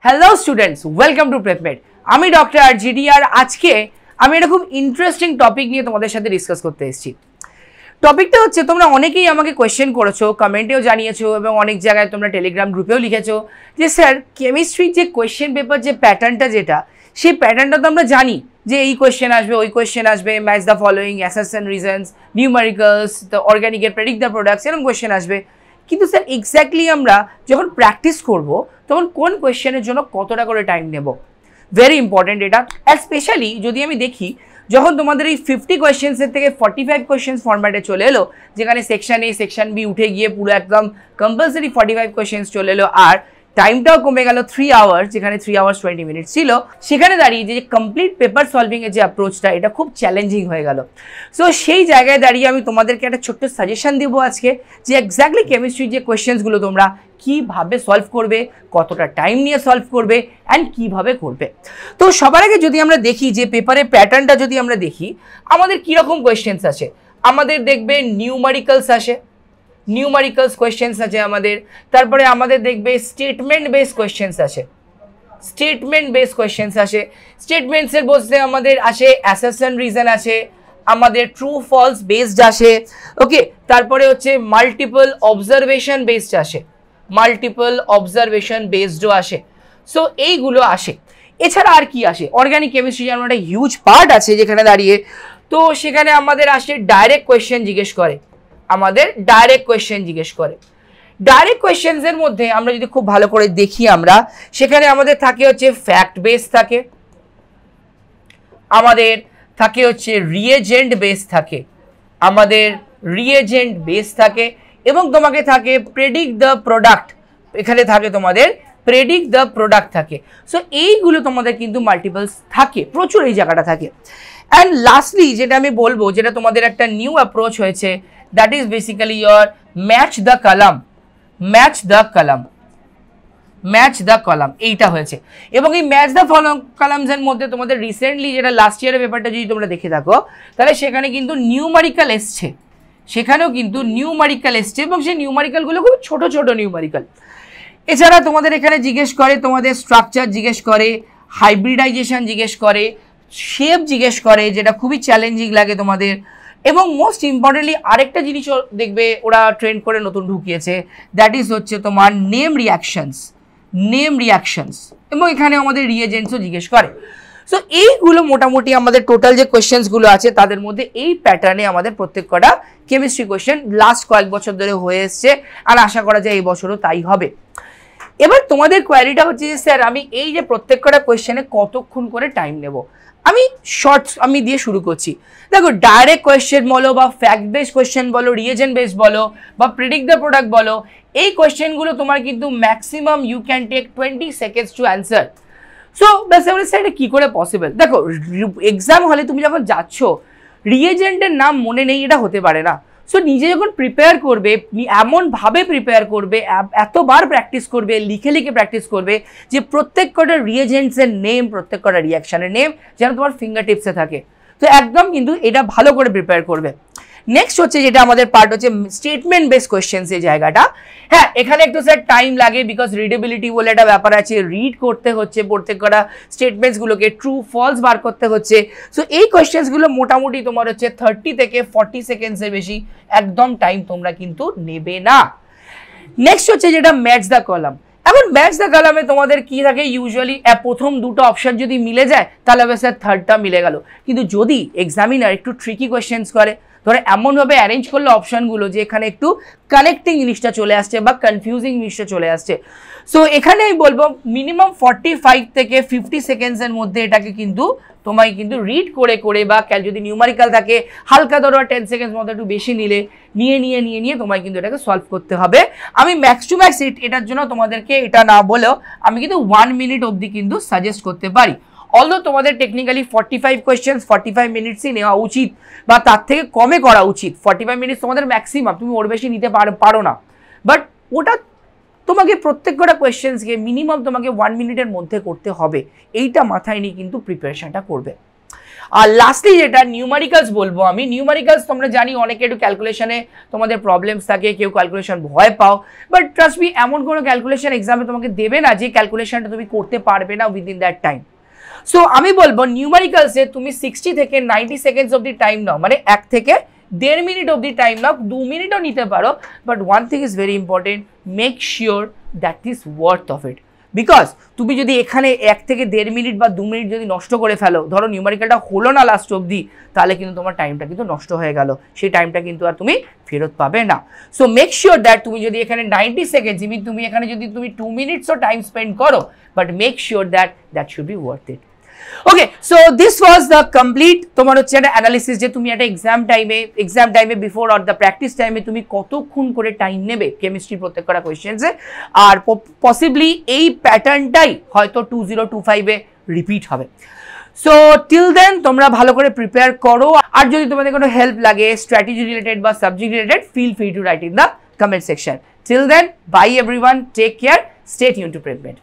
Hello students, welcome to PrepMed. আমি doctor আরজিডি, আর আজকে আমি একটা খুব ইন্টারেস্টিং টপিক নিয়ে তোমাদের সাথে ডিসকাস করতে এসেছি। টপিকটা হচ্ছে, তোমরা অনেকেই আমাকে কোয়েশ্চেন করেছো, কমেন্টেও জানিয়েছো এবং অনেক জায়গায় তোমরা টেলিগ্রাম গ্রুপেও লিখেছো যে স্যার কেমিস্ট্রির যে কোয়েশ্চেন পেপার যে প্যাটার্নটা যেটা, সেই প্যাটার্নটা তো আমরা জানি যে এই কোয়েশ্চেন আসবে, ওই কোয়েশ্চেন আসবে, match the following, assertion reasons, numericals, the অর্গানিকের, প্রেডিক্ট দ্য প্রোডাক্টস, এরকম কোয়েশ্চেন আসবে। কিন্তু স্যার এক্স্যাক্টলি আমরা যখন প্র্যাকটিস করব তখন কোন কোয়েশ্চেনের জন্য কতটা করে টাইম নেব, ভেরি ইম্পর্টেন্ট এটা। আর স্পেশালি যদি আমি দেখি, যখন তোমাদের এই 50 কোয়েশ্চেন্সের থেকে 45 কোয়েশ্চেন্স ফরম্যাটে চলে এলো, যেখানে সেকশন এ সেকশন বি উঠে গিয়ে পুরো একদম কম্পালসারি 45 কোয়েশ্চেন্স চলে এলো, আর টাইমটাও কমে গেল 3 আওয়ার্স, যেখানে 3 আওয়ার্স 20 মিনিট ছিল, সেখানে দাঁড়িয়ে যে কমপ্লিট পেপার সলভিংয়ের যে অ্যাপ্রোচটা, এটা খুব চ্যালেঞ্জিং হয়ে গেল। সো সেই জায়গায় দাঁড়িয়ে আমি তোমাদেরকে একটা ছোট্ট সাজেশন দেবো আজকে, যে এক্স্যাক্টলি কেমিস্ট্রির যে কোয়েশ্চেন্সগুলো তোমরা কীভাবে সলভ করবে, কতটা টাইম নিয়ে সলভ করবে অ্যান্ড কীভাবে করবে। তো সবার আগে যদি আমরা দেখি যে পেপারের প্যাটার্নটা যদি আমরা দেখি, আমাদের কীরকম কোয়েশ্চেন্স আছে। আমাদের দেখবে নিউমারিক্যালস আসে, নিউমারিক্যালস কোয়েশ্চেন্স আছে আমাদের। তারপরে আমাদের দেখবে স্টেটমেন্ট বেস কোয়েশ্চেন্স আসে, স্টেটমেন্ট বেস কোয়েশ্চেন্স আসে। স্টেটমেন্টসের বলতে আমাদের আসে অ্যাসারশন রিজন আসে, আমাদের ট্রু ফলস বেসড আসে, ওকে। তারপরে হচ্ছে মাল্টিপল অবজারভেশন বেসড আসে, মাল্টিপল অবজারভেশন বেসডও আসে। সো এইগুলো আসে। এছাড়া আর কি আসে, অর্গানিক কেমিস্ট্রি যেমন একটা হিউজ পার্ট আছে যেখানে দাঁড়িয়ে, তো সেখানে আমাদের আসে ডাইরেক্ট কোয়েশ্চেন জিজ্ঞেস করে, আমাদের ডাইরেক্ট কোয়েশ্চেন জিজ্ঞেস করে। ডাইরেক্ট কোয়েশ্চেন্সের মধ্যে আমরা যদি খুব ভালো করে দেখি, আমরা সেখানে আমাদের থাকে হচ্ছে ফ্যাক্ট বেস থাকে, আমাদের থাকে হচ্ছে রিয়েজেন্ট বেস থাকে, আমাদের রিয়েজেন্ট বেস থাকে, এবং তোমাকে থাকে প্রেডিক্ট দ্য প্রোডাক্ট, এখানে থাকে তোমাদের প্রেডিক্ট দ্য প্রোডাক্ট থাকে। সো এইগুলো তোমাদের কিন্তু মাল্টিপলস থাকে, প্রচুর এই জায়গাটা থাকে। অ্যান্ড লাস্টলি যেটা আমি বলবো, যেটা তোমাদের একটা নিউ অ্যাপ্রোচ হয়েছে, that is basically your match the column, match the column, match the column, এইটা হয়েছে। এবং এই ম্যাচ দ্য কলামসের মধ্যে তোমাদের রিসেন্টলি যেটা লাস্ট ইয়ারের পেপারটা যদি তোমরা দেখে থাকো, তাহলে সেখানে কিন্তু নিউমারিক্যাল এসছে, সেখানেও কিন্তু নিউমারিক্যাল এসছে, এবং সেই নিউমারিক্যালগুলো খুব ছোট ছোট নিউমারিক্যাল। এছাড়া তোমাদের এখানে জিজ্ঞেস করে, তোমাদের স্ট্রাকচার জিজ্ঞেস করে, হাইব্রিডাইজেশন জিজ্ঞেস করে, শেপ জিজ্ঞেস করে, যেটা খুবই চ্যালেঞ্জিং লাগে তোমাদের। এবং মোস্ট ইম্পর্টেন্টলি আরেকটা জিনিস দেখবে ওরা ট্রেন্ড করে নতুন ঢুকিয়েছে, দ্যাট ইজ হচ্ছে তোমার নেম রিয়াকশনস, নেম রিয়াকশনস, এবং এখানে আমাদের রিয়েজেন্টসও জিজ্ঞেস করে। সো এইগুলো মোটামুটি আমাদের টোটাল যে কোয়েশ্চেন্সগুলো আছে তাদের মধ্যে এই প্যাটার্নে আমাদের প্রত্যেক কটা কেমিস্ট্রি কোয়েশ্চেন লাস্ট কয়েক বছর ধরে হয়ে এসছে, আর আশা করা যায় এই বছরও তাই হবে। এবার তোমাদের কোয়ারিটা হচ্ছে যে স্যার আমি এই যে প্রত্যেক কটা কোয়েশ্চেনে কতক্ষণ করে টাইম নেব। আমি শর্টস আমি দিয়ে শুরু করছি। দেখো, ডাইরেক্ট কোয়েশ্চেন বলো বা ফ্যাক্ট বেস কোয়েশ্চেন বলো, রিয়েজেন্ট বেস বলো বা প্রেডিক্ট দ্য প্রোডাক্ট বলো, এই কোয়েশ্চেনগুলো তোমার কিন্তু maximum you can take 20 seconds to answer. So ব্যাস এবার স্যার এটা কী করে পসিবল। দেখো, এক্সাম হলে তুমি যখন যাচ্ছ, রিয়েজেন্টের নাম মনে নেই, এটা হতে পারে না। সো নিজে যখন প্রিপেয়ার করবে, এমনভাবে প্রিপেয়ার করবে, এতবার প্র্যাকটিস করবে, লিখে লিখে প্র্যাকটিস করবে, যে প্রত্যেক কটা রিয়েজেন্টসের নেম, প্রত্যেক কটা রিয়াকশানের নেম যেন তোমার ফিঙ্গার টিপসে থাকে। তো একদম কিন্তু এটা ভালো করে প্রিপেয়ার করবে। নেক্সট হচ্ছে যেটা আমাদের পার্ট হচ্ছে স্টেটমেন্ট বেস কোয়েশ্চেন্স, এই জায়গাটা। হ্যাঁ, এখানে একটু স্যার টাইম লাগে, বিকজ রিডেবিলিটি বলে একটা ব্যাপার আছে, রিড করতে হচ্ছে প্রত্যেক কটা স্টেটমেন্টসগুলোকে, ট্রু ফলস বার করতে হচ্ছে। সো এই কোয়েশ্চেন্সগুলো মোটামুটি তোমার হচ্ছে 30 থেকে 40 সেকেন্ডসের বেশি একদম টাইম তোমরা কিন্তু নেবে না। নেক্সট হচ্ছে যেটা ম্যাচ দ্য কলাম। এখন ম্যাচ দ্য কলামে তোমাদের কি থাকে, ইউজুয়ালি প্রথম দুটো অপশন যদি মিলে যায় তাহলে স্যার থার্ডটা মিলে গেল। কিন্তু যদি এক্সামিনার একটু ট্রিকি কোয়েশ্চেন্স করে, ধরে এমনভাবে অ্যারেঞ্জ করলো অপশানগুলো যে এখানে একটু কানেক্টিং জিনিসটা চলে আসছে বা কনফিউজিং জিনিসটা চলে আসছে, সো এখানে আমি বলবো মিনিমাম 45 থেকে 50 সেকেন্ডসের মধ্যে এটাকে কিন্তু তোমায় কিন্তু রিড করে করে, বা যদি নিউমারিক্যাল থাকে হালকা ধরো 10 সেকেন্ডস মতো একটু বেশি নিয়ে তোমায় কিন্তু এটাকে সলভ করতে হবে। আমি ম্যাক্স টু ম্যাক্স এটার জন্য তোমাদেরকে এটা না বলেও আমি কিন্তু 1 মিনিট অবধি কিন্তু সাজেস্ট করতে পারি। অলদো তোমাদের টেকনিক্যালি 45 কোয়েশ্চেন্স 45 মিনিটসই নেওয়া উচিত, বা তার থেকে কমে করা উচিত। 45 মিনিটস তোমাদের ম্যাক্সিমাম, তুমি ওর বেশি নিতে পারো না, বাট ওটা তোমাকে প্রত্যেক কটা কোয়েশ্চেন্সকে মিনিমাম তোমাকে 1 মিনিটের মধ্যে করতে হবে। এইটা মাথায় নিয়ে কিন্তু প্রিপারেশনটা করবে। আর লাস্টলি যেটা নিউমারিক্যালস বলবো আমি, নিউমারিক্যালস তোমরা জানি অনেকে একটু ক্যালকুলেশনে তোমাদের প্রবলেমস থাকে, কেউ ক্যালকুলেশন ভয় পাও, বাট ট্রাস্ট মি এমন কোনো ক্যালকুলেশন এক্সামে তোমাকে দেবে না যে ক্যালকুলেশনটা তুমি করতে পারবে না উইদিন দ্যাট টাইম। সো আমি বলবো নিউমারিক্যালসে তুমি 60 থেকে 90 সেকেন্ডস অব দি টাইম নাও, মানে 1 থেকে 1.5 মিনিট অব দি টাইম নাও, 2 মিনিটও নিতে পারো, but one thing is very important, make sure that is worth of it. Because তুমি যদি এখানে 1 থেকে 1.5 মিনিট বা 2 মিনিট যদি নষ্ট করে ফেলো, ধরো নিউমারিক্যালটা হলো না লাস্ট অবধি, তাহলে কিন্তু তোমার টাইমটা কিন্তু নষ্ট হয়ে গেল, সেই টাইমটা কিন্তু আর তুমি ফেরত পাবে না। সো মেক শিওর দ্যাট তুমি যদি এখানে 90 সেকেন্ডস, ইমিন তুমি এখানে যদি তুমি 2 মিনিটসও টাইম স্পেন্ড করো, but make sure that should be worth it. Okay, so this was the complete তোমার হচ্ছে একটা অ্যানালিসিস যে তুমি একটা এক্সাম টাইমে বিফোর অর দ্য প্র্যাকটিস টাইমে তুমি কতক্ষণ করে টাইম নেবে কেমিস্ট্রি প্রত্যেকটা কোয়েশ্চেন্সে, আর পসিবলি এই প্যাটার্নটাই হয়তো 2025-এ রিপিট হবে। সো টিল দেন তোমরা ভালো করে প্রিপেয়ার করো, আর যদি তোমাদের কোনো হেল্প লাগে স্ট্র্যাটেজি রিলেটেড বা subject related, feel free to write in the comment section. Till then, bye everyone, take care, stay tune to প্রেপমেড।